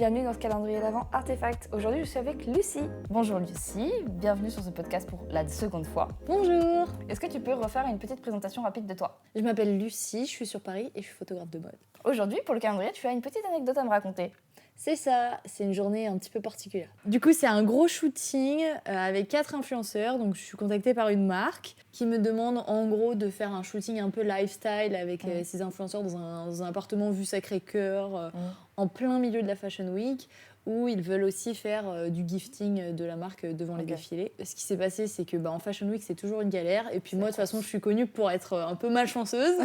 bienvenue dans ce calendrier d'avant Artefact. Aujourd'hui, je suis avec Lucie. Bonjour Lucie, bienvenue sur ce podcast pour la seconde fois. Bonjour. Est-ce que tu peux refaire une petite présentation rapide de toi? Je m'appelle Lucie, je suis sur Paris et je suis photographe de mode. Aujourd'hui, pour le calendrier, tu as une petite anecdote à me raconter. C'est ça, c'est une journée un petit peu particulière. Du coup, c'est un gros shooting avec 4 influenceurs. Donc, je suis contactée par une marque qui me demande en gros de faire un shooting un peu lifestyle avec ces influenceurs dans un appartement vue Sacré-Cœur en plein milieu de la Fashion Week, où ils veulent aussi faire du gifting de la marque devant les défilés. Ce qui s'est passé, c'est que en Fashion Week, c'est toujours une galère. Et puis moi, de toute façon, je suis connue pour être un peu malchanceuse.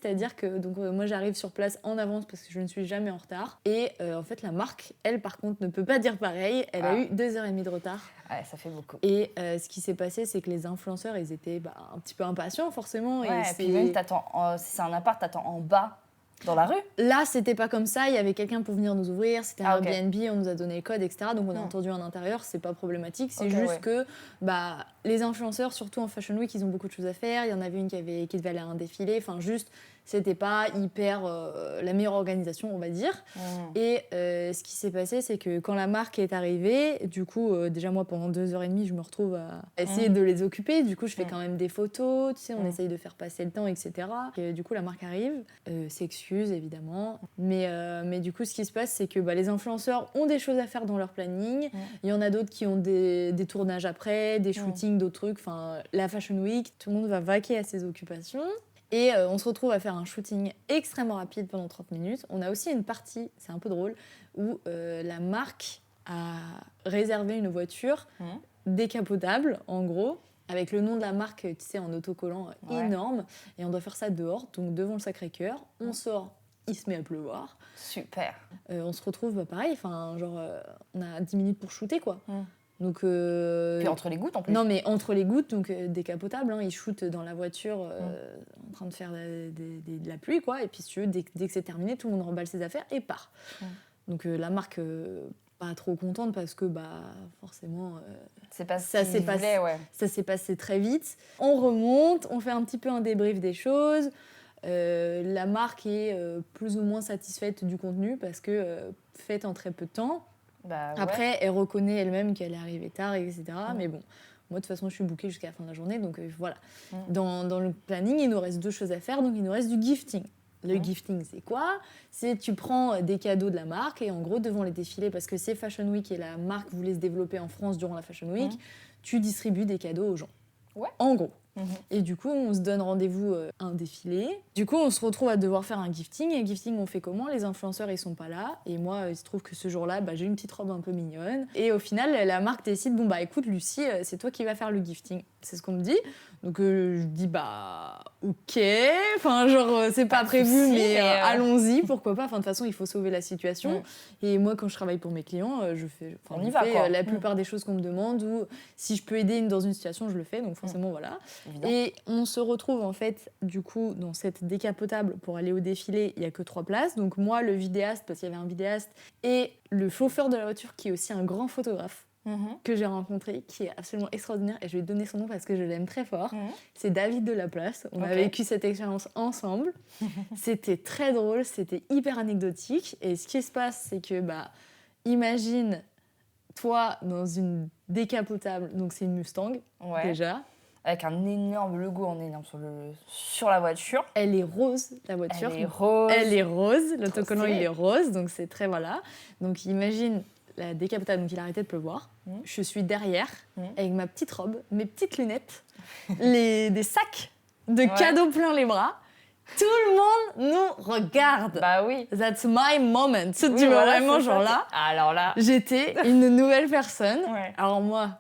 C'est-à-dire que moi, j'arrive sur place en avance parce que je ne suis jamais en retard. Et en fait, la marque, elle, par contre, ne peut pas dire pareil. Elle a eu 2h30 de retard. Ouais, ça fait beaucoup. Et ce qui s'est passé, c'est que les influenceurs, ils étaient un petit peu impatients, forcément. Ouais, et puis même, si c'est un appart, t'attends en bas. Dans la rue? Là, c'était pas comme ça. Il y avait quelqu'un pour venir nous ouvrir. C'était un Airbnb, on nous a donné le code, etc. Donc, on a entendu en intérieur. C'est pas problématique. C'est juste que les influenceurs, surtout en Fashion Week, ils ont beaucoup de choses à faire. Il y en avait une qui devait aller à un défilé. Enfin, juste, c'était pas hyper la meilleure organisation, on va dire. Et ce qui s'est passé, c'est que quand la marque est arrivée, du coup, déjà moi, pendant 2h30, je me retrouve à essayer de les occuper. Du coup, je fais quand même des photos. Tu sais, on essaye de faire passer le temps, etc. Et du coup, la marque arrive, s'excuse évidemment. Mais du coup, ce qui se passe, c'est que les influenceurs ont des choses à faire dans leur planning. Il y en a d'autres qui ont des tournages après, des shootings, d'autres trucs. Enfin, la Fashion Week, tout le monde va vaquer à ses occupations. Et on se retrouve à faire un shooting extrêmement rapide pendant 30 minutes. On a aussi une partie, c'est un peu drôle, où la marque a réservé une voiture décapotable, en gros, avec le nom de la marque, tu sais, en autocollant énorme. Et on doit faire ça dehors, donc devant le Sacré-Cœur. On sort, il se met à pleuvoir. Super. On se retrouve, pareil, on a 10 minutes pour shooter, quoi. Donc, puis entre les gouttes en plus. Non, mais entre les gouttes, donc décapotable, ils shootent dans la voiture en train de faire de la pluie, quoi. Et puis, si tu veux, dès que c'est terminé, tout le monde remballe ses affaires et part. Donc, la marque, pas trop contente parce que, forcément, ça s'est passé très vite. On remonte, on fait un petit peu un débrief des choses. La marque est plus ou moins satisfaite du contenu parce que faite en très peu de temps. Après, elle reconnaît elle-même qu'elle est arrivée tard, etc. Mais bon, moi, de toute façon, je suis bookée jusqu'à la fin de la journée, donc voilà. Dans le planning, il nous reste 2 choses à faire, donc il nous reste du gifting. Le gifting, c'est quoi? C'est tu prends des cadeaux de la marque et en gros, devant les défilés, parce que c'est Fashion Week et la marque voulait se développer en France durant la Fashion Week, tu distribues des cadeaux aux gens. En gros. Et du coup, on se donne rendez-vous à un défilé. Du coup, on se retrouve à devoir faire un gifting. Et gifting, on fait comment? Les influenceurs, ils sont pas là. Et moi, il se trouve que ce jour-là, j'ai une petite robe un peu mignonne. Et au final, la marque décide, écoute, Lucie, c'est toi qui vas faire le gifting. C'est ce qu'on me dit. Donc, je dis, ok. Enfin, c'est pas prévu, mais allons-y, pourquoi pas. Enfin, de toute façon, il faut sauver la situation. Et moi, quand je travaille pour mes clients, je fais la plupart des choses qu'on me demande. Ou si je peux aider dans une situation, je le fais. Donc, forcément, voilà. Évident. Et on se retrouve en fait du coup dans cette décapotable pour aller au défilé. Il n'y a que 3 places, donc moi, le vidéaste, parce qu'il y avait un vidéaste, et le chauffeur de la voiture qui est aussi un grand photographe que j'ai rencontré, qui est absolument extraordinaire, et je vais donner son nom parce que je l'aime très fort. C'est David de Laplace. On a vécu cette expérience ensemble. C'était très drôle, c'était hyper anecdotique, et ce qui se passe, c'est que imagine toi dans une décapotable, donc c'est une Mustang déjà. Avec un énorme logo en énorme sur la voiture. Elle est rose, la voiture. Elle est rose. L'autocollant, il est rose, donc c'est très voilà. Donc imagine la décapotable, donc il a arrêté de pleuvoir. Je suis derrière, avec ma petite robe, mes petites lunettes, des sacs de cadeaux plein les bras. Tout le monde nous regarde. Bah oui. That's my moment. Tu vois vraiment, là. Alors là. J'étais une nouvelle personne. Alors moi,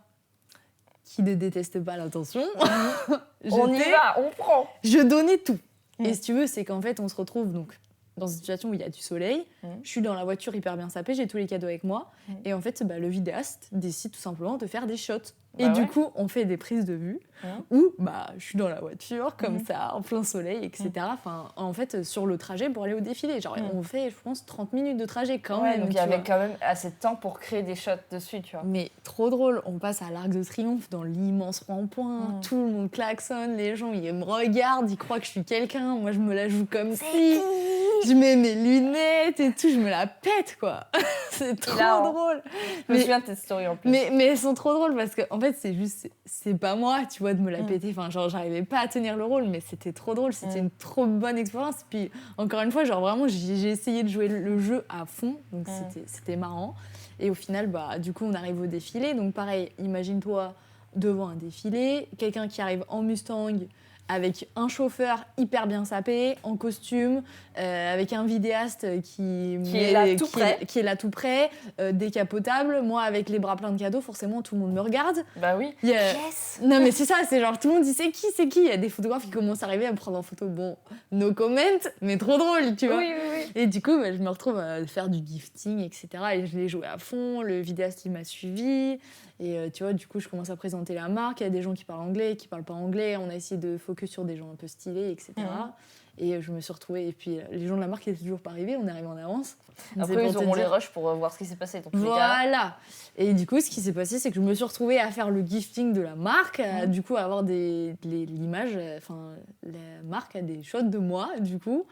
qui ne déteste pas l'attention. On y va, on prend. Je donnais tout. Et si tu veux, c'est qu'en fait, on se retrouve donc dans une situation où il y a du soleil. Je suis dans la voiture hyper bien sapée, j'ai tous les cadeaux avec moi. Et en fait, le vidéaste décide tout simplement de faire des shots. Et du coup, on fait des prises de vue où je suis dans la voiture, comme ça, en plein soleil, etc. Enfin, en fait, sur le trajet pour aller au défilé. On fait, je pense, 30 minutes de trajet quand même. Donc il y avait quand même assez de temps pour créer des shots dessus, tu vois. Mais trop drôle. On passe à l'Arc de Triomphe, dans l'immense rond-point. Tout le monde klaxonne, les gens, ils me regardent, ils croient que je suis quelqu'un. Moi, je me la joue comme si... Je mets mes lunettes et tout, je me la pète, quoi. C'est trop drôle. Je me souviens de tes stories en plus. Mais elles sont trop drôles parce que, en fait, c'est pas moi, tu vois, de me la péter. Enfin, genre, j'arrivais pas à tenir le rôle, mais c'était trop drôle. C'était une trop bonne expérience. Puis, encore une fois, genre, vraiment, j'ai essayé de jouer le jeu à fond. Donc, c'était marrant. Et au final, bah, du coup, on arrive au défilé. Donc, pareil, imagine-toi devant un défilé, quelqu'un qui arrive en Mustang avec un chauffeur hyper bien sapé, en costume, avec un vidéaste qui est là tout près, décapotable. Moi, avec les bras pleins de cadeaux, forcément, tout le monde me regarde. Bah oui. Yes. Non, mais c'est ça, c'est genre tout le monde dit c'est qui. Il y a des photographes qui commencent à arriver à me prendre en photo. Bon, no comment, mais trop drôle, tu vois. Oui. Et du coup, bah, je me retrouve à faire du gifting, etc. Et je l'ai joué à fond. Le vidéaste, il m'a suivi. Et tu vois, du coup, je commence à présenter la marque. Il y a des gens qui parlent anglais, qui parlent pas anglais. On a essayé de focus sur des gens un peu stylés, etc. Et je me suis retrouvée. Et puis, les gens de la marque n'étaient toujours pas arrivés. On est arrivé en avance. Après, ils auront les rushs pour voir ce qui s'est passé. Voilà. Et du coup, ce qui s'est passé, c'est que je me suis retrouvée à faire le gifting de la marque. Du coup, à avoir l'image. Enfin, la marque a des shots de moi, du coup.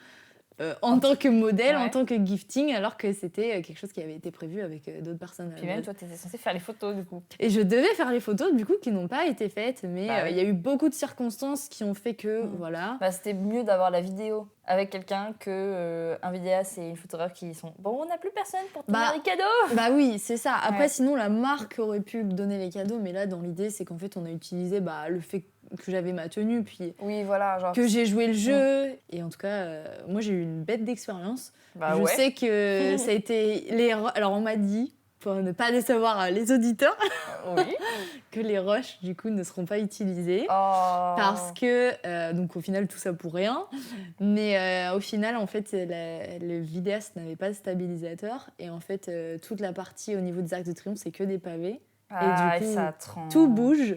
En tant que modèle, en tant que gifting, alors que c'était quelque chose qui avait été prévu avec d'autres personnes. Puis même, toi, tu étais censée faire les photos, du coup. Et je devais faire les photos, du coup, qui n'ont pas été faites, mais il y a eu beaucoup de circonstances qui ont fait que, voilà. Bah, c'était mieux d'avoir la vidéo avec quelqu'un qu'un vidéaste et une photographe qui sont « Bon, on n'a plus personne pour te donner les cadeaux !» Bah oui, c'est ça. Après, sinon, la marque aurait pu donner les cadeaux, mais là, dans l'idée, c'est qu'en fait, on a utilisé le fait que j'avais ma tenue, puis que j'ai joué le jeu. Et en tout cas, moi, j'ai eu une bête d'expérience. Je sais que ça a été... Alors, on m'a dit, pour ne pas décevoir les auditeurs, que les rushs, du coup, ne seront pas utilisés. Parce que, donc au final, tout ça pour rien. Mais au final, en fait, le vidéaste n'avait pas de stabilisateur. Et en fait, toute la partie au niveau des arcs de triomphe, c'est que des pavés. Et du coup, tout bouge.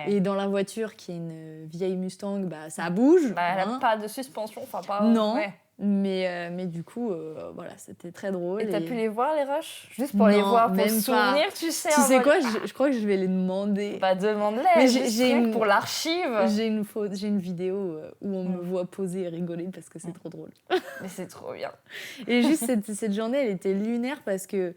Et dans la voiture, qui est une vieille Mustang, bah, ça bouge. Bah, elle n'a pas de suspension, enfin pas... Non. Mais du coup, voilà, c'était très drôle. Et t'as pu les voir, les rushs? Juste pour les voir, pour se souvenir, tu sais. Tu sais quoi, je crois que je vais les demander. Bah, demande-les, j'ai pour l'archive. J'ai une vidéo où on me voit poser et rigoler parce que c'est trop drôle. Mais c'est trop bien. Et juste, cette journée, elle était lunaire parce que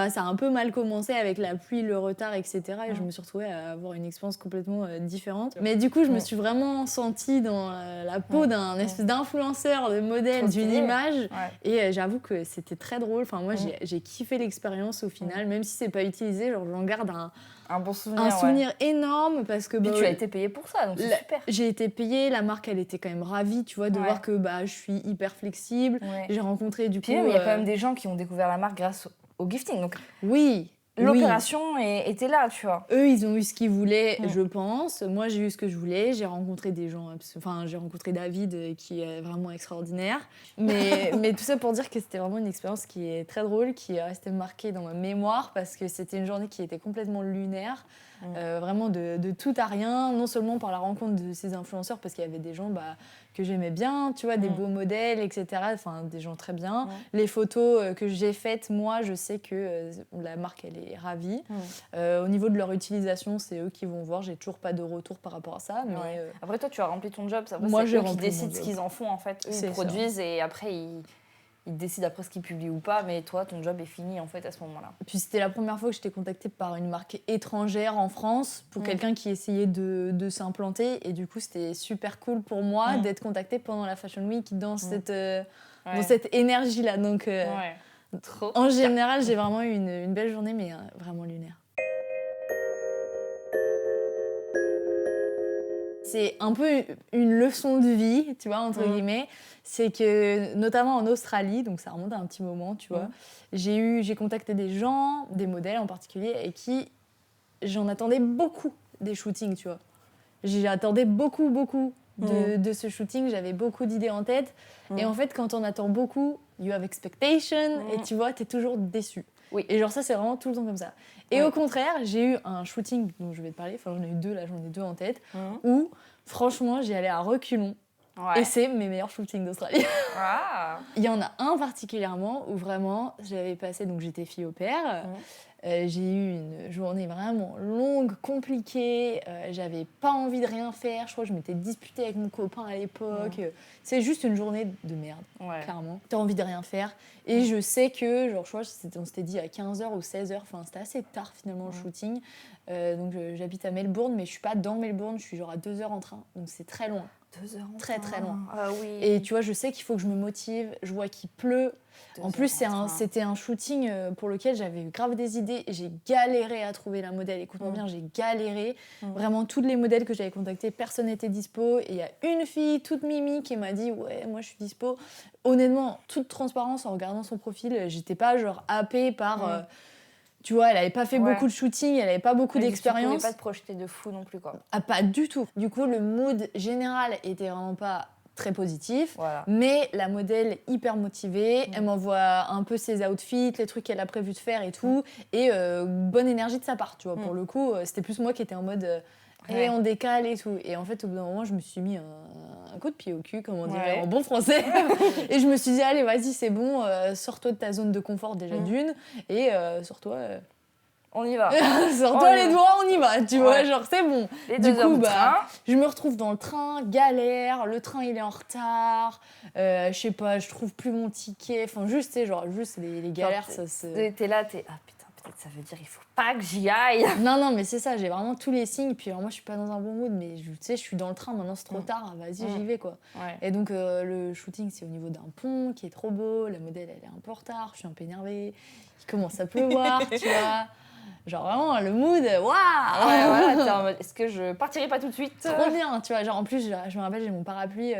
ça a un peu mal commencé avec la pluie, le retard, etc. Et je me suis retrouvée à avoir une expérience complètement différente. Mais du coup, je me suis vraiment sentie dans la peau d'un espèce d'influenceur, de modèle, d'une image. Et j'avoue que c'était très drôle. Enfin, moi, j'ai kiffé l'expérience au final, même si c'est pas utilisé. Genre, j'en garde un bon souvenir. Un souvenir énorme parce que... Puis tu as été payée pour ça, donc c'est super. J'ai été payée, la marque, elle était quand même ravie, tu vois, de voir que je suis hyper flexible. J'ai rencontré du coup... Puis il y a quand même des gens qui ont découvert la marque grâce au gifting. Donc l'opération était là, tu vois. Eux, ils ont eu ce qu'ils voulaient, je pense. Moi, j'ai eu ce que je voulais. J'ai rencontré des gens... Enfin, j'ai rencontré David, qui est vraiment extraordinaire. Mais tout ça pour dire que c'était vraiment une expérience qui est très drôle, qui est restée marquée dans ma mémoire, parce que c'était une journée qui était complètement lunaire. Vraiment de tout à rien, non seulement par la rencontre de ces influenceurs, parce qu'il y avait des gens que j'aimais bien, tu vois, des beaux modèles, etc. Enfin, des gens très bien. Les photos que j'ai faites, moi, je sais que la marque, elle est ravie. Au niveau de leur utilisation, c'est eux qui vont voir. J'ai toujours pas de retour par rapport à ça. Mais après, toi, tu as rempli ton job. Moi, c'est eux qui décident ce qu'ils en font, en fait. Ils produisent et après, ils décident après ce qu'ils publient ou pas, mais toi, ton job est fini en fait à ce moment-là. Puis c'était la première fois que j'étais contactée par une marque étrangère en France pour quelqu'un qui essayait de s'implanter, et du coup c'était super cool pour moi d'être contactée pendant la Fashion Week dans cette énergie-là. Donc en général, j'ai vraiment eu une belle journée, mais vraiment lunaire. C'est un peu une leçon de vie, tu vois, entre guillemets. C'est que, notamment en Australie, donc ça remonte à un petit moment, tu vois, j'ai contacté des gens, des modèles en particulier, et qui, j'en attendais beaucoup des shootings, tu vois. J'attendais beaucoup de ce shooting, j'avais beaucoup d'idées en tête. Et en fait, quand on attend beaucoup, you have expectation, et tu vois, t'es toujours déçu. Et genre ça, c'est vraiment tout le temps comme ça. Et au contraire, j'ai eu un shooting dont je vais te parler, enfin j'en ai eu deux en tête, où franchement, j'y allais à reculons. Et c'est mes meilleurs shootings d'Australie. Il y en a un particulièrement où vraiment, j'avais passé, donc j'étais fille au père, J'ai eu une journée vraiment longue, compliquée. J'avais pas envie de rien faire. Je crois que je m'étais disputée avec mon copain à l'époque. C'est juste une journée de merde, clairement. T'as envie de rien faire. Et je sais que, genre, je crois on s'était dit à 15h ou 16h. Enfin, c'était assez tard finalement le shooting. Donc j'habite à Melbourne, mais je suis pas dans Melbourne. Je suis genre à 2 heures en train. Donc c'est très loin. 2 heures en très train. très loin. Ah oui. Et tu vois, je sais qu'il faut que je me motive. Je vois qu'il pleut. En plus, c'était un shooting pour lequel j'avais eu grave des idées. J'ai galéré à trouver la modèle. Écoute-moi bien, j'ai galéré. Vraiment, toutes les modèles que j'avais contactées, personne n'était dispo. Et il y a une fille toute mimi qui m'a dit « Ouais, moi, je suis dispo. » Honnêtement, toute transparence, en regardant son profil, j'étais pas genre happée par... tu vois, elle avait pas fait beaucoup de shooting, elle avait pas beaucoup d'expérience. Tu pouvais pas te projeter de fou non plus, quoi. Ah, pas du tout. Du coup, le mood général était vraiment pas très positif. Mais la modèle hyper motivée, elle m'envoie un peu ses outfits, les trucs qu'elle a prévu de faire et tout. Et bonne énergie de sa part, tu vois. Pour le coup, c'était plus moi qui étais en mode... Et on décale et tout. Et en fait, au bout d'un moment, je me suis mis un coup de pied au cul, comme on dirait en bon français. Et je me suis dit, allez, vas-y, c'est bon, sors-toi de ta zone de confort déjà d'une. Et sors-toi... On y va. Sors-toi les doigts, on y va, tu vois, genre c'est bon. Du coup, je me retrouve dans le train, galère, le train il est en retard, je sais pas, je trouve plus mon ticket, enfin juste, tu sais, juste les galères, ça se... T'es là, ah putain, peut-être ça veut dire il faut pas que j'y aille. Non, mais c'est ça, j'ai vraiment tous les signes, puis alors, moi je suis pas dans un bon mood, mais tu sais, je suis dans le train, maintenant c'est trop tard, vas-y, j'y vais quoi. Et donc le shooting c'est au niveau d'un pont qui est trop beau, la modèle elle est un peu en retard, je suis un peu énervée, il commence à pleuvoir, tu vois. Genre vraiment le mood, waouh! T'es en mode, est-ce que je partirai pas tout de suite? Trop bien, tu vois. Genre en plus, je me rappelle, j'ai mon parapluie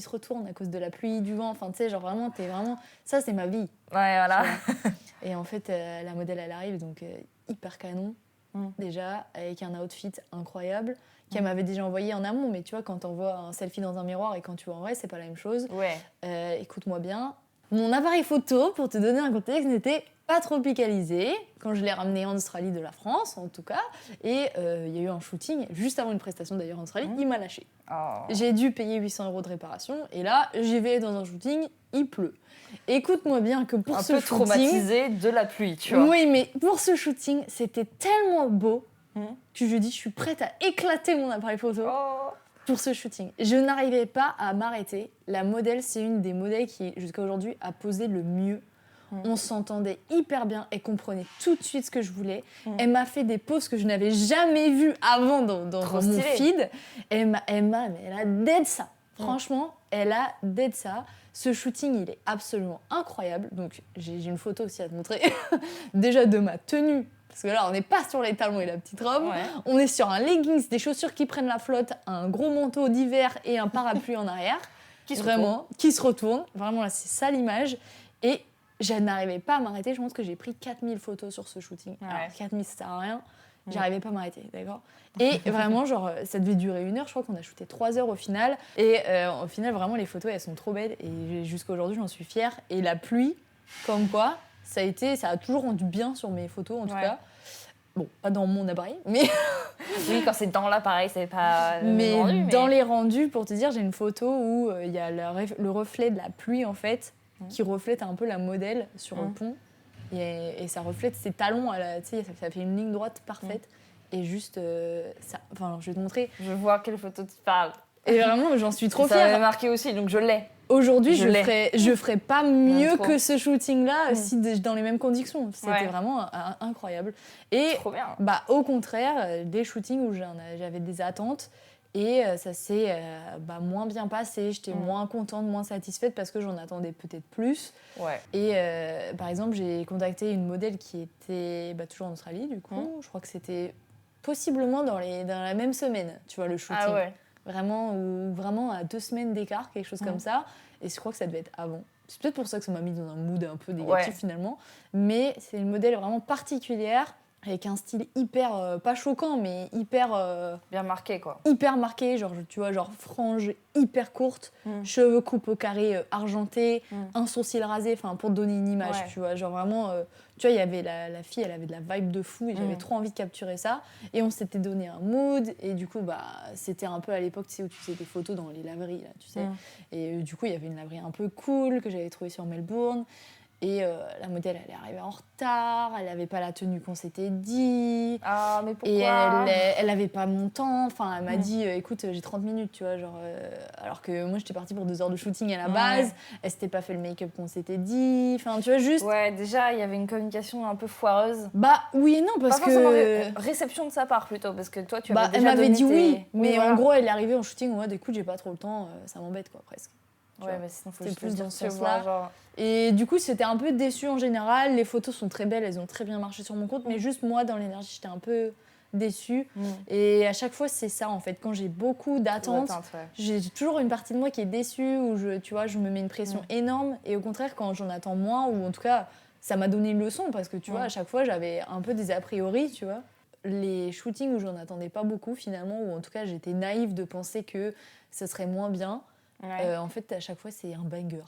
se retourne à cause de la pluie, du vent. Enfin, tu sais, genre vraiment, ça, c'est ma vie. Ouais, voilà. Et en fait, la modèle, elle arrive, donc hyper canon, déjà, avec un outfit incroyable, qu'elle m'avait déjà envoyé en amont. Mais tu vois, quand t'envoies un selfie dans un miroir et quand tu vois en vrai, c'est pas la même chose. Écoute-moi bien. Mon appareil photo, pour te donner un contexte, n'était pas tropicalisé, quand je l'ai ramené en Australie de la France, en tout cas. Et il y a eu un shooting, juste avant une prestation d'ailleurs en Australie, il m'a lâché. J'ai dû payer 800 € de réparation, et là, j'y vais dans un shooting, il pleut. Écoute-moi bien que pour ce shooting... Un peu traumatisé de la pluie, tu vois. Oui, mais pour ce shooting, c'était tellement beau que je dis, je suis prête à éclater mon appareil photo. Pour ce shooting. Je n'arrivais pas à m'arrêter. La modèle, c'est une des modèles qui, jusqu'à aujourd'hui, a posé le mieux. On s'entendait hyper bien, elle comprenait tout de suite ce que je voulais. Elle m'a fait des poses que je n'avais jamais vues avant dans mon feed. Elle a dead ça. Franchement, elle a dead ça. Ce shooting, il est absolument incroyable. Donc, j'ai une photo aussi à te montrer. Déjà de ma tenue. Parce que là, on n'est pas sur les talons et la petite robe. On est sur un leggings, des chaussures qui prennent la flotte, un gros manteau d'hiver et un parapluie en arrière. Qui se retourne. Vraiment, là, c'est ça l'image. Et je n'arrivais pas à m'arrêter. Je pense que j'ai pris 4000 photos sur ce shooting. Alors, 4000, ça sert à rien. J'arrivais pas à m'arrêter, d'accord? Et vraiment, genre, ça devait durer 1 heure. Je crois qu'on a shooté 3 heures au final. Et au final, vraiment, les photos, elles sont trop belles. Et jusqu'à aujourd'hui, j'en suis fière. Et la pluie, comme quoi... Ça a toujours rendu bien sur mes photos, en tout cas. Bon, pas dans mon appareil, mais... Oui, quand c'est dans l'appareil, c'est pas mais dans les rendus, pour te dire, j'ai une photo où il y a le reflet de la pluie, en fait, qui reflète un peu la modèle sur le pont. Et ça reflète ses talons, tu sais, ça fait une ligne droite parfaite. Et juste, ça... Enfin, je vais te montrer. Je vois quelle photo tu parles. Et vraiment, j'en suis trop fière. Ça m'avait marqué aussi, donc je l'ai. Aujourd'hui, je ferais pas mieux que ce shooting-là si dans les mêmes conditions. C'était vraiment incroyable. Et trop bien. Au contraire, des shootings où j'avais des attentes et ça s'est moins bien passé. J'étais moins contente, moins satisfaite parce que j'en attendais peut-être plus. Et par exemple, j'ai contacté une modèle qui était toujours en Australie, du coup. Je crois que c'était possiblement dans la même semaine, tu vois, le shooting. Vraiment à 2 semaines d'écart, quelque chose comme ça. Et je crois que ça devait être avant. C'est peut-être pour ça que ça m'a mis dans un mood un peu négatif finalement. Mais c'est une modèle vraiment particulière, avec un style hyper, pas choquant, mais hyper... bien marqué, quoi. Hyper marqué, genre, tu vois, genre frange hyper courte, cheveux coupe au carré argenté, un sourcil rasé, enfin, pour te donner une image, tu vois. Genre vraiment, tu vois, il y avait la fille, elle avait de la vibe de fou et j'avais trop envie de capturer ça. Et on s'était donné un mood et du coup, c'était un peu à l'époque, tu sais, où tu faisais des photos dans les laveries, là, tu sais. Et du coup, il y avait une laverie un peu cool que j'avais trouvée sur Melbourne. Et la modèle, elle est arrivée en retard, elle n'avait pas la tenue qu'on s'était dit. Ah, mais pourquoi? Et elle n'avait pas mon temps. Enfin, elle m'a dit, écoute, j'ai 30 minutes, tu vois. Genre, alors que moi, j'étais partie pour 2 heures de shooting à la base. Elle s'était pas fait le make-up qu'on s'était dit. Enfin, tu vois, juste... Ouais, déjà, il y avait une communication un peu foireuse. Bah, oui et non, parce pas que... réception de sa part, plutôt, parce que toi, tu avais déjà elle m'avait dit oui, mais voilà. en gros, elle est arrivée en shooting en mode, écoute, j'ai pas trop le temps, ça m'embête, quoi, presque. Ouais, mais sinon, faut c'était juste plus dans dire ce sens-là. genre... Et du coup, c'était un peu déçue en général. Les photos sont très belles, elles ont très bien marché sur mon compte, mais juste moi, dans l'énergie, j'étais un peu déçue. Et à chaque fois, c'est ça, en fait. Quand j'ai beaucoup d'attentes, j'ai toujours une partie de moi qui est déçue, où tu vois, je me mets une pression énorme. Et au contraire, quand j'en attends moins, ou en tout cas, ça m'a donné une leçon, parce que tu vois, à chaque fois, j'avais un peu des a priori, tu vois. Les shootings où j'en attendais pas beaucoup, finalement, ou en tout cas, j'étais naïve de penser que ce serait moins bien. En fait, à chaque fois, c'est un banger.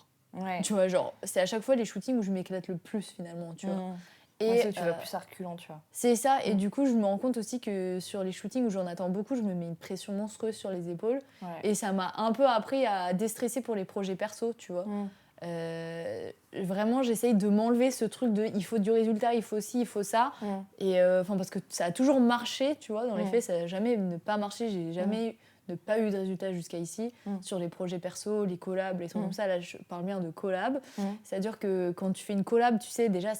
Tu vois, genre, c'est à chaque fois les shootings où je m'éclate le plus, finalement, tu vois. Et tu vas plus à reculant, tu vois. C'est ça, et du coup, je me rends compte aussi que sur les shootings où j'en attends beaucoup, je me mets une pression monstrueuse sur les épaules. Et ça m'a un peu appris à déstresser pour les projets perso, tu vois. Vraiment, j'essaye de m'enlever ce truc de il faut du résultat, il faut ci, il faut ça. Et parce que ça a toujours marché, tu vois. Dans les faits, ça n'a jamais ne pas marché. J'ai jamais ne pas eu de résultat jusqu'à ici sur les projets perso, les collabs, les trucs comme ça. Là, je parle bien de collab. C'est-à-dire que quand tu fais une collab, tu sais, déjà,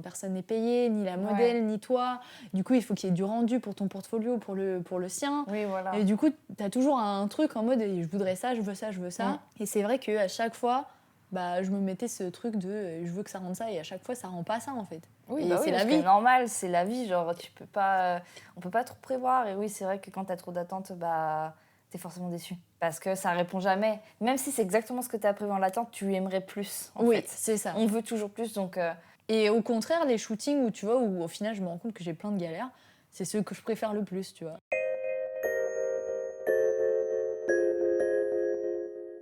personne n'est payé, ni la modèle, ni toi. Du coup, il faut qu'il y ait du rendu pour ton portfolio, pour le sien. Oui, voilà. Et du coup, tu as toujours un truc en mode je voudrais ça, je veux ça, je veux ça. Et c'est vrai qu'à chaque fois, je me mettais ce truc de je veux que ça rende ça, et à chaque fois, ça rend pas ça, en fait. Oui, c'est la vie. C'est normal, c'est la vie. Genre, on peut pas trop prévoir. Et oui, c'est vrai que quand t'as trop d'attentes, t'es forcément déçu. Parce que ça répond jamais. Même si c'est exactement ce que t'as prévu en l'attente, tu aimerais plus, en fait. C'est ça. On veut toujours plus, donc... Et au contraire, les shootings où, tu vois, où au final, je me rends compte que j'ai plein de galères, c'est ceux que je préfère le plus, tu vois.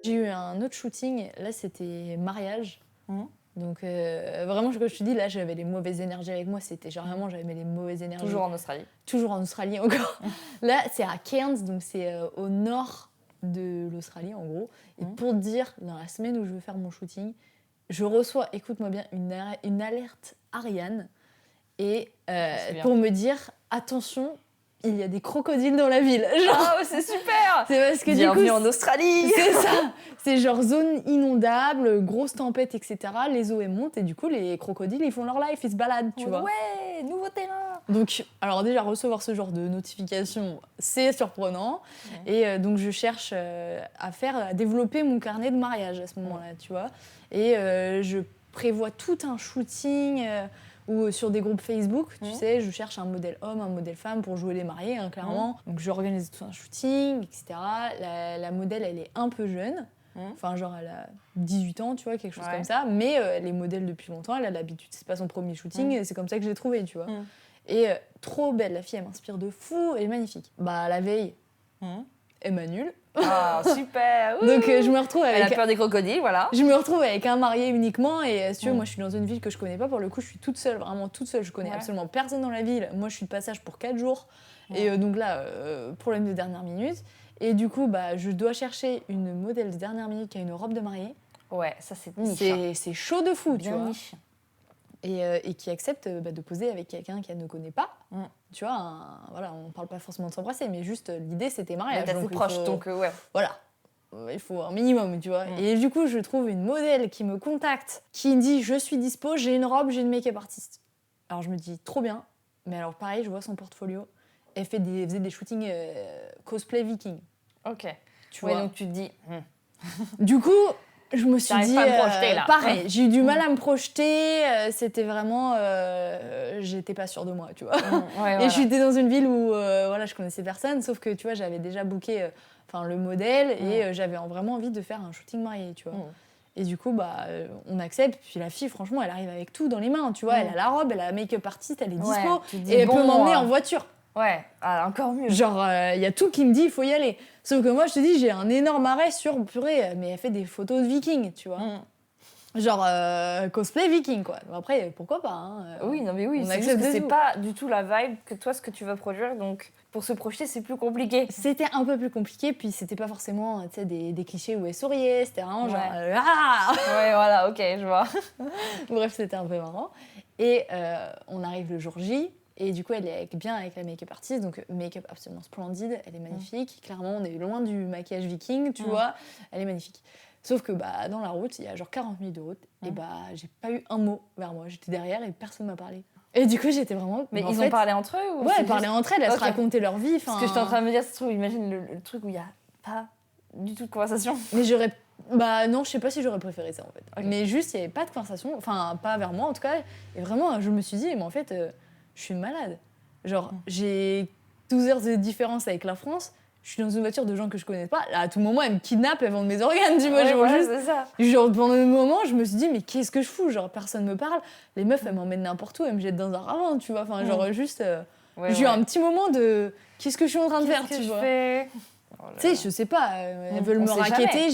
J'ai eu un autre shooting, là, c'était mariage. Donc, vraiment, comme je te dis, là, j'avais les mauvaises énergies avec moi. C'était genre vraiment, j'avais les mauvaises énergies. Toujours en Australie. Toujours en Australie, encore. Là, c'est à Cairns, donc c'est au nord de l'Australie, en gros. Et pour te dire, dans la semaine où je veux faire mon shooting, je reçois, écoute-moi bien, une alerte Ariane. Et pour me dire, attention, il y a des crocodiles dans la ville. Genre, c'est super. C'est parce que bienvenue du coup, en Australie. C'est ça. C'est genre zone inondable, grosse tempête, etc. Les eaux elles montent et du coup les crocodiles ils font leur life, ils se baladent, tu vois. Ouais, nouveau terrain. Donc, alors déjà recevoir ce genre de notification, c'est surprenant. Et donc je cherche à développer mon carnet de mariage à ce moment-là, tu vois. Et je prévois tout un shooting. Ou sur des groupes Facebook, tu sais, je cherche un modèle homme, un modèle femme pour jouer les mariés, clairement. Donc j'organise tout un shooting, etc. La modèle, elle est un peu jeune. Enfin, genre, elle a 18 ans, tu vois, quelque chose comme ça. Mais elle est modèle depuis longtemps, elle a l'habitude. C'est pas son premier shooting, et c'est comme ça que je l'ai trouvée, tu vois. Et trop belle, la fille, elle m'inspire de fou, elle est magnifique. La veille, elle m'annule. Ah, super. Donc je me retrouve avec... Elle a peur des crocodiles, voilà. Je me retrouve avec un marié uniquement, et si tu veux, moi je suis dans une ville que je connais pas, pour le coup je suis toute seule, vraiment toute seule, je connais absolument personne dans la ville. Moi je suis de passage pour 4 jours, et donc là, problème de dernière minute. Et du coup, je dois chercher une modèle de dernière minute qui a une robe de mariée. Ouais, ça c'est niche. C'est chaud de fou, bien tu vois. Niche. Et qui accepte de poser avec quelqu'un qu'elle ne connaît pas. Tu vois, voilà, on parle pas forcément de s'embrasser, mais juste l'idée c'était mariage. T'es assez proche, donc ouais. Voilà. Il faut un minimum, tu vois. Et du coup, je trouve une modèle qui me contacte, qui me dit « Je suis dispo, j'ai une robe, j'ai une make-up artiste. » Alors je me dis « Trop bien. » Mais alors pareil, je vois son portfolio. Elle faisait des shootings cosplay viking. Ok. Tu vois. Donc tu te dis... Du coup, je me suis dit... pas à me projeter, là. Pareil, j'ai eu du mal à me projeter. C'était vraiment... j'étais pas sûre de moi, tu vois. Et j'étais dans une ville où je connaissais personne, sauf que, tu vois, j'avais déjà booké... le modèle, et j'avais vraiment envie de faire un shooting marié, tu vois. Et du coup, on accepte. Puis la fille, franchement, elle arrive avec tout dans les mains, tu vois. Elle a la robe, elle a la make-up artiste, elle est dispo, et elle peut m'emmener en voiture. Ouais, encore mieux. Genre, y a tout qui me dit, il faut y aller. Sauf que moi, je te dis, j'ai un énorme arrêt sur purée, mais elle fait des photos de vikings, tu vois. Genre cosplay viking, quoi. Après, pourquoi pas, hein, Oui, non mais oui, on c'est accepte juste que de c'est tout. pas du tout la vibe que toi, ce que tu vas produire, donc pour se projeter, c'est plus compliqué. C'était un peu plus compliqué, puis c'était pas forcément des clichés où elle souriait, c'était vraiment genre Ouais. ah. Ouais, voilà, ok, je vois. Bref, c'était un peu marrant. Et on arrive le jour J, et du coup, elle est bien avec la make-up artiste, donc make-up absolument splendide, elle est magnifique. Clairement, on est loin du maquillage viking, tu vois, elle est magnifique. Sauf que dans la route, il y a genre 40 minutes de route, et j'ai pas eu un mot vers moi. J'étais derrière et personne m'a parlé. Et du coup, j'étais vraiment. Mais en ils fait, ont parlé entre eux ou Ouais, c'est elles parlaient juste- entre elles, elles se Ok. racontaient leur vie. Ce que j'étais en train de me dire, c'est trop, imagine le truc où il y a pas du tout de conversation. Mais j'aurais. Bah non, je sais pas si j'aurais préféré ça en fait. Ok. Mais juste, il n'y avait pas de conversation, enfin, pas vers moi en tout cas. Et vraiment, je me suis dit, mais en fait, je suis malade. Genre, j'ai 12 heures de différence avec la France. Je suis dans une voiture de gens que je connais pas. Là, à tout moment, elles me kidnappent, elles vendent mes organes, tu vois. Ouais, Genre, voilà, juste, c'est ça. genre, pendant un moment, je me suis dit, mais qu'est-ce que je fous? Genre, personne me parle. Les meufs, elles m'emmènent n'importe où, elles me jettent dans un ravin, tu vois. Enfin, genre, juste. Ouais, j'ai eu un petit moment de. Qu'est-ce que je suis en train de faire, Qu'est-ce que tu je vois? fais Oh là Tu sais, là. je sais pas, elles veulent on me sait raqueter, jamais.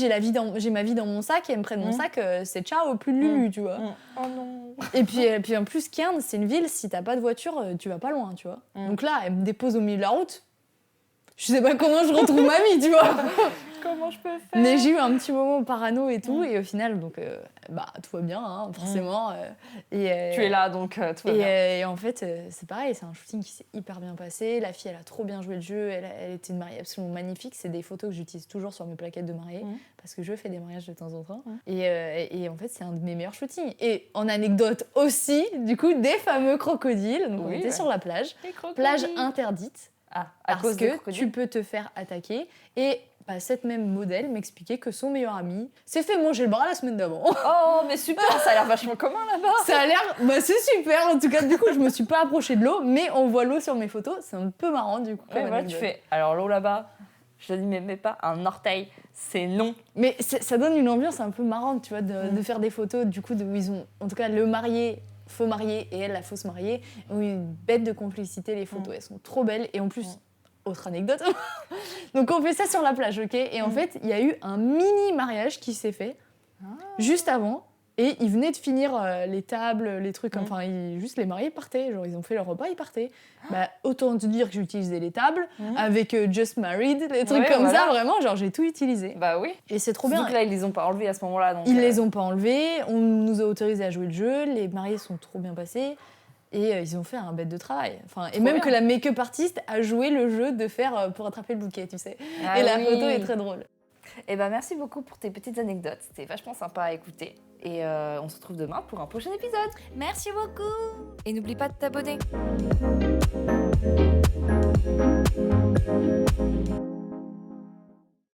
j'ai ma vie dans mon sac et elles me prennent mon sac, c'est ciao, plus de Lulu, tu vois. Oh non. Et puis en plus, Cairns, c'est une ville, si t'as pas de voiture, tu vas pas loin, tu vois. Donc là, elle me dépose au milieu de la route. Je sais pas comment je retrouve ma vie, tu vois. Comment je peux faire Mais j'ai eu un petit moment parano et tout, et au final, donc, tout va bien, hein, forcément. Tu es là, donc tout va bien. Et en fait, c'est pareil, c'est un shooting qui s'est hyper bien passé. La fille, elle a trop bien joué le jeu. Elle était une mariée absolument magnifique. C'est des photos que j'utilise toujours sur mes plaquettes de mariée parce que je fais des mariages de temps en temps. Et en fait, c'est un de mes meilleurs shootings. Et en anecdote aussi, du coup, des fameux crocodiles. Donc, on était sur la plage. Plage interdite à parce cause des que crocodiles. tu peux te faire attaquer. Et cette même modèle m'expliquait que son meilleur ami s'est fait manger le bras la semaine d'avant. Oh, mais super, ça a l'air vachement commun là-bas. Ça a l'air, c'est super. En tout cas, du coup, je me suis pas approchée de l'eau, mais on voit l'eau sur mes photos. C'est un peu marrant, du coup. Ouais, voilà, tu fais. Alors l'eau là-bas, je te dis, mais pas un orteil, c'est non. Mais ça donne une ambiance un peu marrante, tu vois, de faire des photos, du coup, où ils ont, en tout cas, le marié, faux marié, et elle, la fausse mariée, ont une bête de complicité, les photos. Elles sont trop belles. Et en plus, autre anecdote. Donc, on fait ça sur la plage, ok? Et en fait, il y a eu un mini mariage qui s'est fait juste avant. Et ils venaient de finir les tables, les trucs, enfin, juste les mariés partaient. Genre, ils ont fait leur repas, ils partaient. Autant te dire que j'ai utilisé les tables avec Just Married, les trucs Ouais, comme voilà. ça, vraiment, genre, j'ai tout utilisé. Bah oui. Et c'est trop bien. Donc là, ils les ont pas enlevés à ce moment-là. Donc, Ils les ont pas enlevés, on nous a autorisé à jouer le jeu, les mariés sont trop bien passés. Et ils ont fait un bête de travail. Enfin, et même bien. que la make-up artiste a joué le jeu de faire pour attraper le bouquet, tu sais. Ah et la oui. photo est très drôle. Et ben merci beaucoup pour tes petites anecdotes. C'était vachement sympa à écouter. Et on se retrouve demain pour un prochain épisode. Merci beaucoup. Et n'oublie pas de t'abonner.